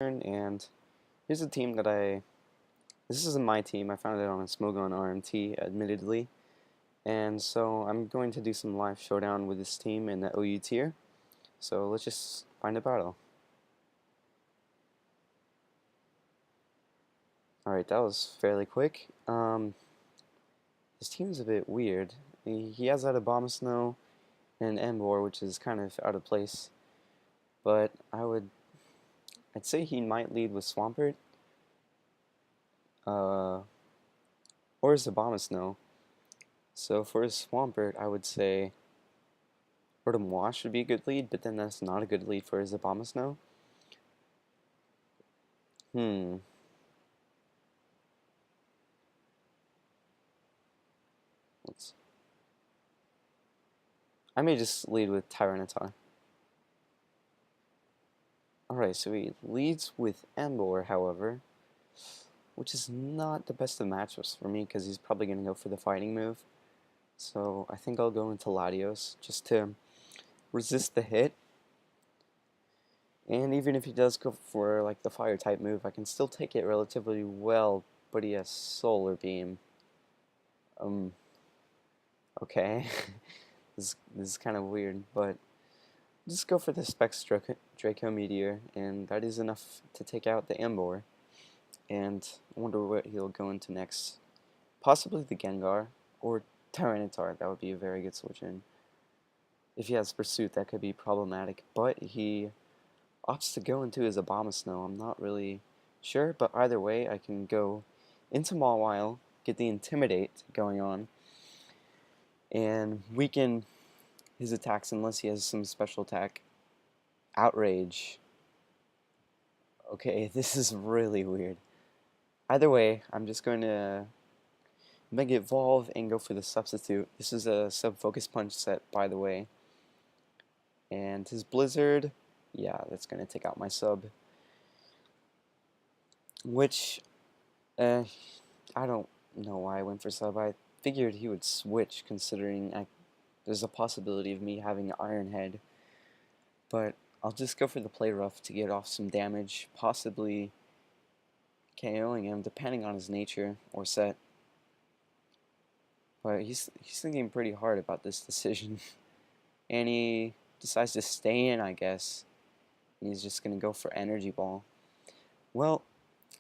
And here's a team that this isn't my team, I found it on a Smogon RMT, admittedly, and so I'm going to do some live showdown with this team in the OU tier, so let's just find a battle. Alright, that was fairly quick. His team's a bit weird. He has out a Abomasnow and an Embor, which is kind of out of place, but I'd say he might lead with Swampert, or his Abomasnow. So for his Swampert, I would say Rotom Wash would be a good lead, but then that's not a good lead for his Abomasnow. I may just lead with Tyranitar. Alright, so he leads with Embor, however, which is not the best of matchups for me because he's probably going to go for the fighting move. So I think I'll go into Latios just to resist the hit. And even if he does go for like the fire type move, I can still take it relatively well, but he has Solar Beam. Okay. This is kind of weird, but just go for the Specs Draco Meteor, and that is enough to take out the Embor. And I wonder what he'll go into next. Possibly the Gengar, or Tyranitar. That would be a very good switch in. If he has Pursuit, that could be problematic, but he opts to go into his Abomasnow. I'm not really sure, but either way, I can go into Mawile, get the Intimidate going on, and weaken his attacks unless he has some special attack. Outrage. Okay, this is really weird. Either way, I'm just going to Mega Evolve and go for the Substitute. This is a Sub Focus Punch set, by the way. And his Blizzard, yeah, that's going to take out my Sub. Which, I don't know why I went for Sub. I figured he would switch, considering there's a possibility of me having Iron Head. But I'll just go for the Play Rough to get off some damage, possibly KOing him, depending on his nature or set. But he's thinking pretty hard about this decision. And he decides to stay in, I guess. And he's just going to go for Energy Ball. Well,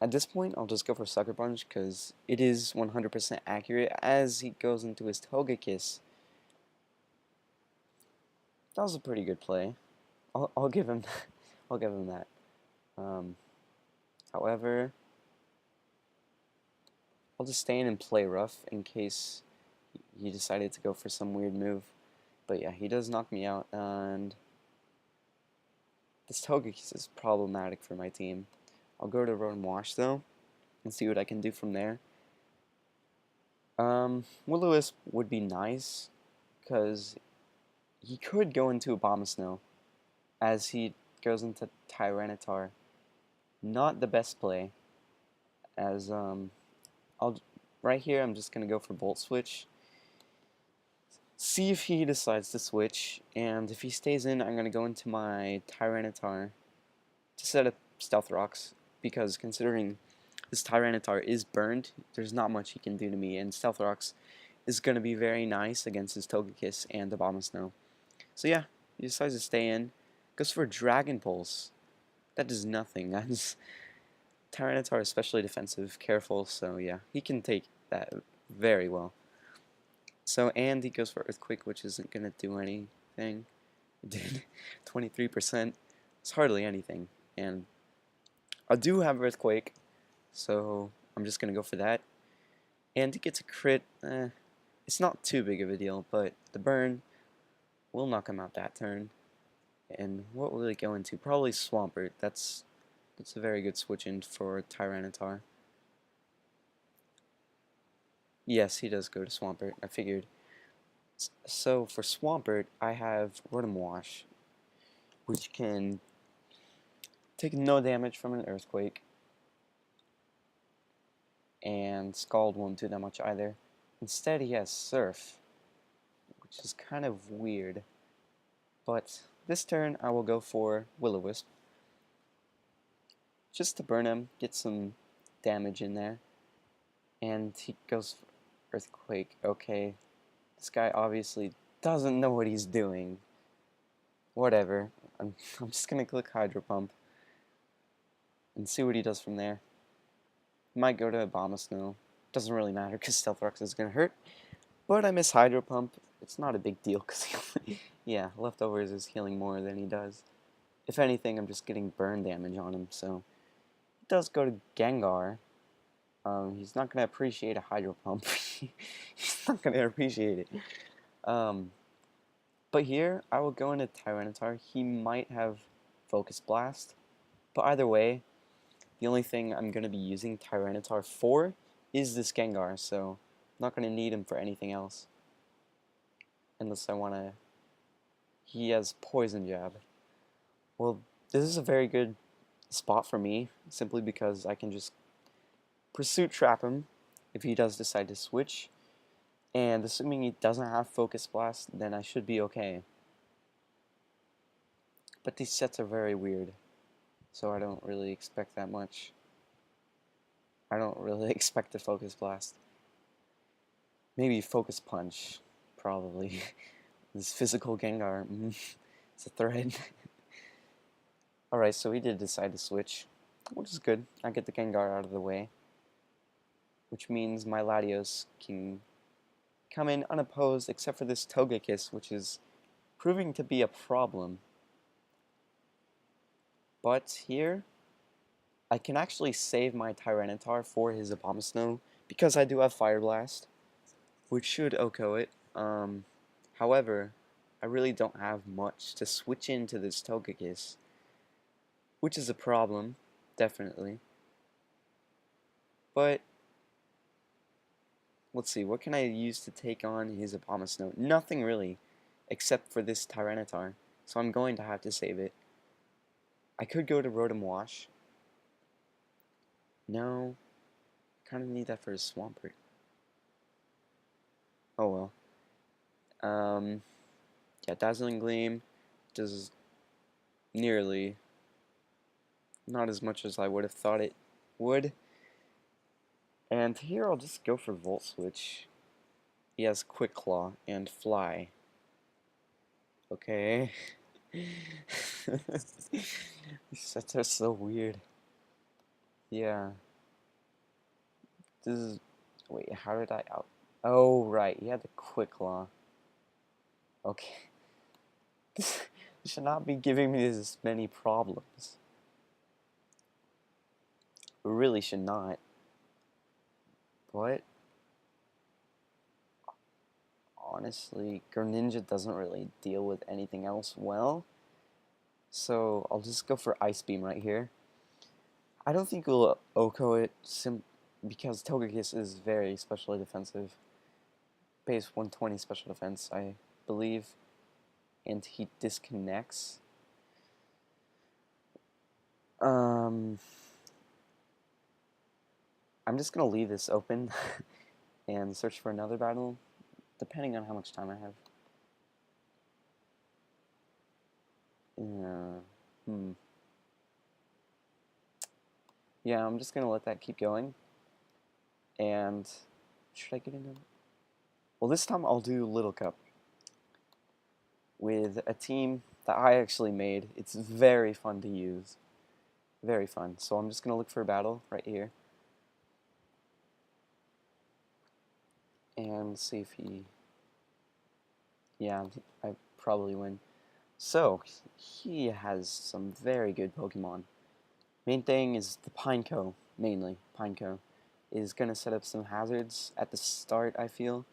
at this point, I'll just go for Sucker Punch, because it is 100% accurate as he goes into his Togekiss. That was a pretty good play. I'll give him I'll give him that. However, I'll just stay in and play rough in case he decided to go for some weird move. But yeah, he does knock me out, and this Togekiss is problematic for my team. I'll go to Rotom Wash though, and see what I can do from there. Will-O-Wisp would be nice, because he could go into Abomasnow, as he goes into Tyranitar. Not the best play, as right here I'm just gonna go for Volt Switch. See if he decides to switch, and if he stays in, I'm gonna go into my Tyranitar to set up Stealth Rocks, because considering this Tyranitar is burned, there's not much he can do to me, and Stealth Rocks is gonna be very nice against his Togekiss and Abomasnow. So yeah, he decides to stay in, goes for Dragon Pulse. That does nothing. That's Tyranitar is especially defensive, careful, so yeah, he can take that very well. So, and he goes for Earthquake, which isn't going to do anything. It did 23%. It's hardly anything. And I do have Earthquake, so I'm just going to go for that. And he gets a crit. It's not too big of a deal, but the burn will knock him out that turn. And what will it go into? Probably Swampert. That's a very good switch in for Tyranitar. Yes, he does go to Swampert. I figured. So for Swampert, I have Rotom Wash, which can take no damage from an Earthquake, and Scald won't do that much either. Instead, he has Surf, which is kind of weird. But this turn, I will go for Will-O-Wisp. just to burn him, get some damage in there. And he goes for Earthquake. Okay, this guy obviously doesn't know what he's doing. Whatever. I'm just gonna click Hydro Pump and see what he does from there. He might go to Abomasnow. Doesn't really matter because Stealth Rocks is gonna hurt. But I miss Hydro Pump. It's not a big deal because yeah, Leftovers is healing more than he does. If anything, I'm just getting burn damage on him. So he does go to Gengar. He's not gonna appreciate a Hydro Pump. He's not gonna appreciate it. But here, I will go into Tyranitar. He might have Focus Blast. But either way, the only thing I'm going to be using Tyranitar for is this Gengar. So I'm not going to need him for anything else. Unless I want to... He has Poison Jab. Well, this is a very good spot for me. Simply because I can just Pursuit Trap him if he does decide to switch. And assuming he doesn't have Focus Blast, then I should be okay. But these sets are very weird, so I don't really expect that much. I don't really expect a Focus Blast. Maybe Focus Punch, probably. This physical Gengar, it's a threat. Alright, so he did decide to switch, which is good. I get the Gengar out of the way, which means my Latios can come in unopposed except for this Togekiss, which is proving to be a problem. But here, I can actually save my Tyranitar for his Abomasnow because I do have Fire Blast, which should OHKO it. However, I really don't have much to switch into this Togekiss, which is a problem, definitely. But let's see, what can I use to take on his Abomasnow? Nothing really, except for this Tyranitar, so I'm going to have to save it. I could go to Rotom Wash. No, I kind of need that for his Swampert. Oh well. Yeah, Dazzling Gleam does nearly not as much as I would have thought it would. And here I'll just go for Volt Switch. He has Quick Claw and Fly. Okay. These sets are so weird. Yeah. This is... Wait, how did I out... Oh, right. He had the Quick Claw. Okay. This should not be giving me this many problems. It really should not. But... honestly, Greninja doesn't really deal with anything else well. So I'll just go for Ice Beam right here. I don't think we'll OHKO it because Togekiss is very specially defensive. Base 120 special defense, I believe. And he disconnects. I'm just gonna leave this open and search for another battle, depending on how much time I have. Yeah, I'm just gonna let that keep going. And should I get into it? Well, this time I'll do Little Cup with a team that I actually made. It's very fun to use. Very fun. So I'm just gonna look for a battle right here. And see if he... Yeah, I probably win. So, he has some very good Pokemon. Main thing is the Pineco, mainly. Pineco is going to set up some hazards at the start, I feel.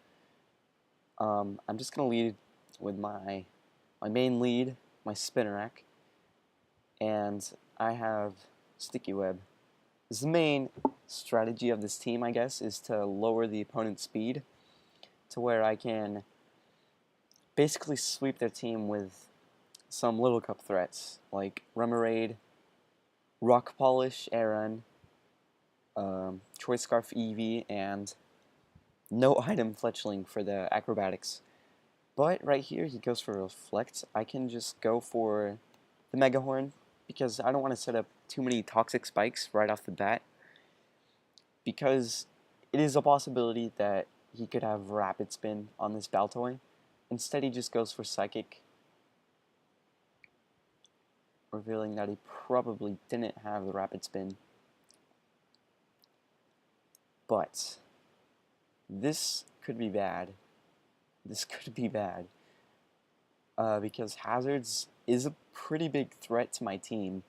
I'm just going to lead with my main lead, my Spinnerack. And I have Sticky Web. The main strategy of this team, I guess, is to lower the opponent's speed to where I can basically sweep their team with some Little Cup threats, like Remoraid, Rock Polish, Aaron, Choice Scarf Eevee, and no item Fletchling for the acrobatics. But right here, he goes for Reflect. I can just go for the Mega Horn because I don't want to set up too many toxic spikes right off the bat, because it is a possibility that he could have Rapid Spin on this Baltoy. Instead, he just goes for Psychic, revealing that he probably didn't have the Rapid Spin. But this could be bad. This could be bad. Because Hazards is a pretty big threat to my team.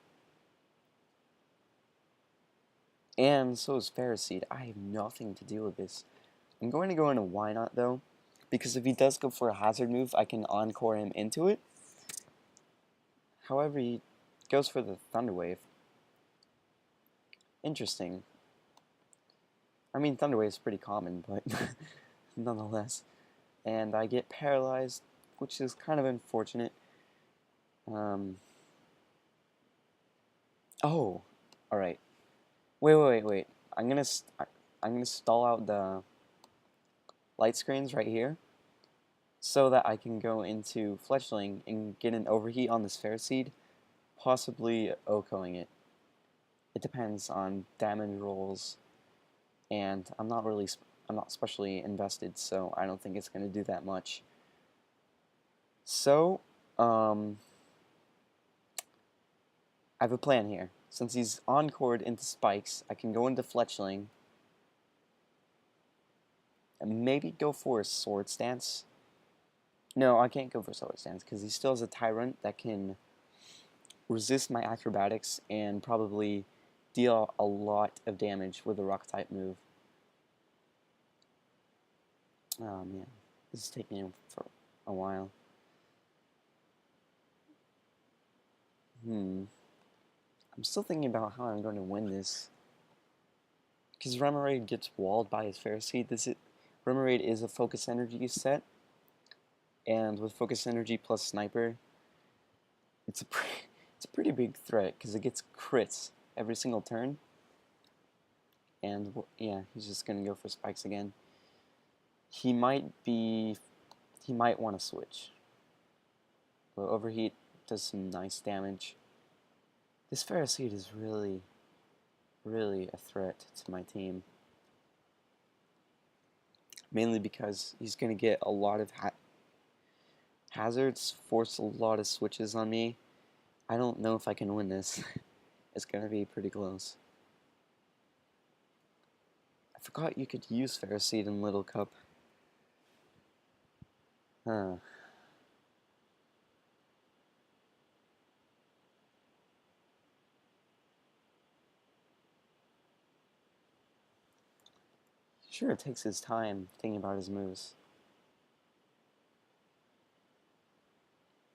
And so is Ferroseed. I have nothing to do with this. I'm going to go into Why Not, though, because if he does go for a Hazard move, I can Encore him into it. However, he goes for the Thunder Wave. Interesting. I mean, Thunder Wave is pretty common, but nonetheless. And I get paralyzed, which is kind of unfortunate. Oh, all right. Wait. I'm gonna stall out the light screens right here, so that I can go into Fletchling and get an overheat on this Ferroseed, possibly OHKOing it. It depends on damage rolls, and I'm not especially invested, so I don't think it's gonna do that much. So, I have a plan here. Since he's encored into spikes, I can go into Fletchling and maybe go for a Sword Stance. No, I can't go for Sword Stance because he still has a Tyrant that can resist my acrobatics and probably deal a lot of damage with a Rock type move. Oh man, this is taking him for a while. I'm still thinking about how I'm going to win this. Because Remoraid gets walled by his Ferroseed. Remoraid is a Focus Energy set. And with Focus Energy plus Sniper, it's a pretty big threat because it gets crits every single turn. And yeah, he's just going to go for spikes again. He might want to switch. Well, Overheat does some nice damage. This Ferroseed is really a threat to my team. Mainly because he's going to get a lot of hazards, force a lot of switches on me. I don't know if I can win this. It's going to be pretty close. I forgot you could use Ferroseed in Little Cup. Sure, it takes his time thinking about his moves.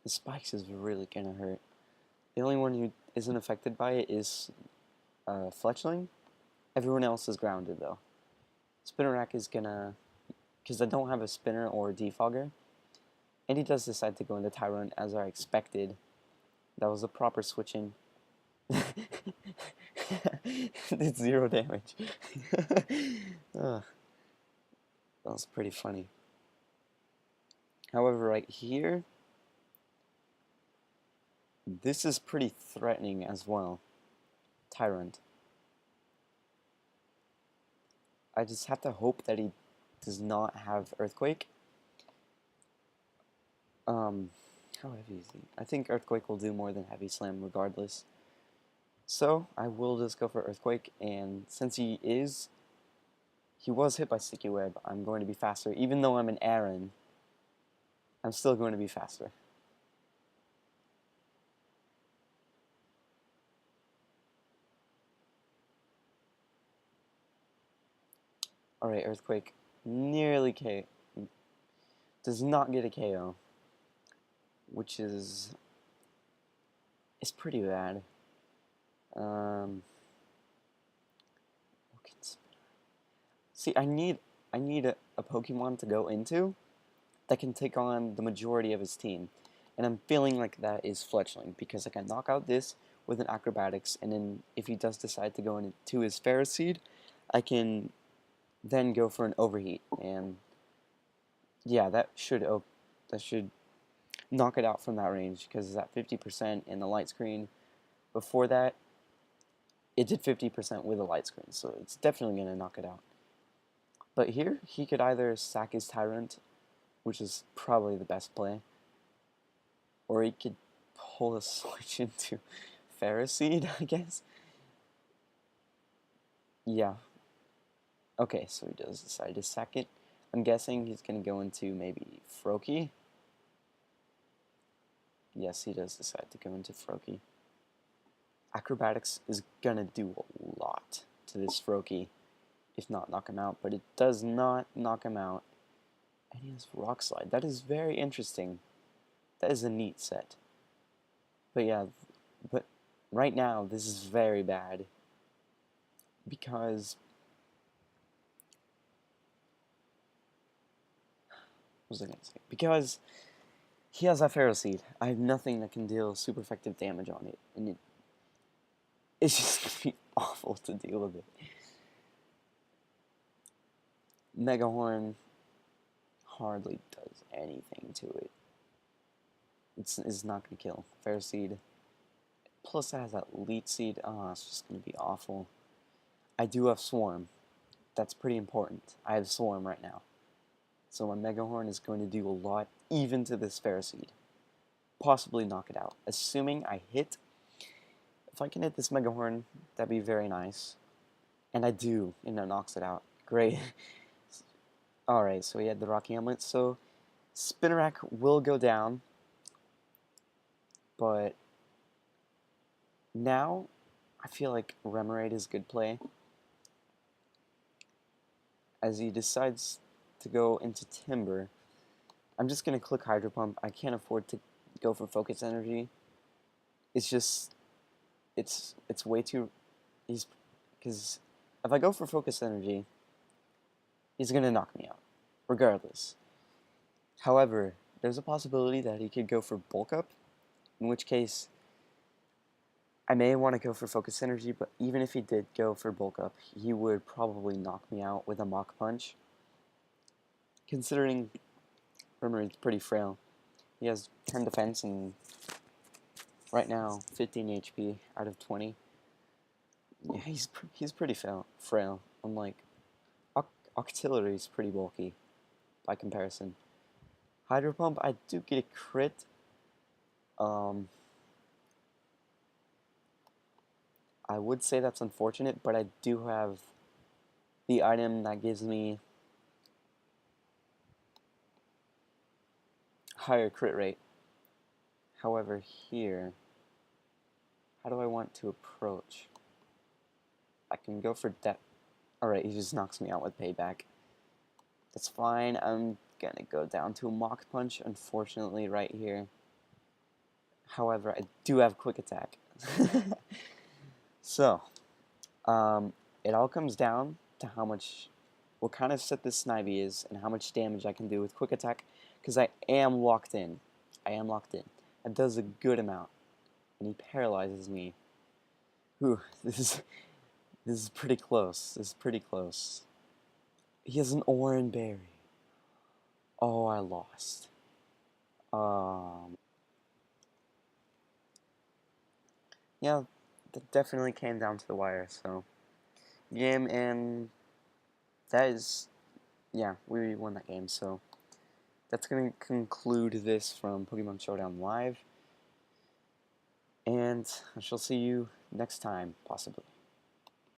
The spikes is really gonna hurt. The only one who isn't affected by it is Fletchling. Everyone else is grounded though. Spinnerack is gonna, because I don't have a spinner or a defogger, and he does decide to go into Tyrant as I expected. That was a proper switching. Did 0 damage. That was pretty funny. However, right here, this is pretty threatening as well. Tyrant. I just have to hope that he does not have Earthquake. How heavy is he? I think Earthquake will do more than Heavy Slam regardless. So, I will just go for Earthquake, and since he was hit by Sticky Web, I'm going to be faster. Even though I'm an Aaron, I'm still going to be faster. Alright, Earthquake nearly does not get a KO, which is pretty bad. See, I need a Pokemon to go into that can take on the majority of his team, and I'm feeling like that is Fletchling because I can knock out this with an Acrobatics, and then if he does decide to go into his Ferroseed, I can then go for an Overheat, and yeah, that should knock it out from that range because it's at 50% in the light screen. Before that, it did 50% with a light screen, so it's definitely going to knock it out. But here, he could either sack his Tyrant, which is probably the best play, or he could pull a switch into Ferroseed, I guess. Yeah. Okay, so he does decide to sack it. I'm guessing he's going to go into maybe Froakie. Yes, he does decide to go into Froakie. Acrobatics is going to do a lot to this Froakie, if not knock him out, but it does not knock him out. And he has Rock Slide. That is very interesting. That is a neat set. But yeah, but right now, this is very bad. Because... what was I going to say? Because he has that Ferroseed. I have nothing that can deal super effective damage on it. And it's just going to be awful to deal with it. Mega Horn hardly does anything to it. It's not going to kill. Ferroseed. Plus it has that Leech Seed. It's just going to be awful. I do have Swarm. That's pretty important. I have Swarm right now. So my Mega Horn is going to do a lot, even to this Ferroseed. Possibly knock it out. Assuming I hit. If I can hit this Mega Horn, that'd be very nice. And I do, and it knocks it out. Great. Alright, so we had the Rocky Helmet. So Spinnerack will go down. But now I feel like Remoraid is good play. As he decides to go into Timber, I'm just going to click Hydro Pump. I can't afford to go for Focus Energy. It's just, it's way too, because if I go for Focus Energy, he's going to knock me out, regardless. However, there's a possibility that he could go for Bulk Up, in which case, I may want to go for Focus Energy, but even if he did go for Bulk Up, he would probably knock me out with a Mach Punch. Considering Remoraid's pretty frail. He has 10 defense and right now 15 HP out of 20. Yeah, he's pretty frail. Unlike Octillery is pretty bulky by comparison. Hydro Pump, I do get a crit. I would say that's unfortunate, but I do have the item that gives me higher crit rate. However, here, how do I want to approach? I can go for depth. Alright, he just knocks me out with Payback. That's fine. I'm gonna go down to a Mach Punch, unfortunately, right here. However, I do have Quick Attack. So, it all comes down to what kind of set this Snivy is, and how much damage I can do with Quick Attack, because I am locked in. It does a good amount, and he paralyzes me. Whew, this is pretty close. He has an Oran Berry. Oh, I lost. Yeah, that definitely came down to the wire, so game, and that is, yeah, we won that game, so that's going to conclude this from Pokemon Showdown Live, and I shall see you next time, possibly.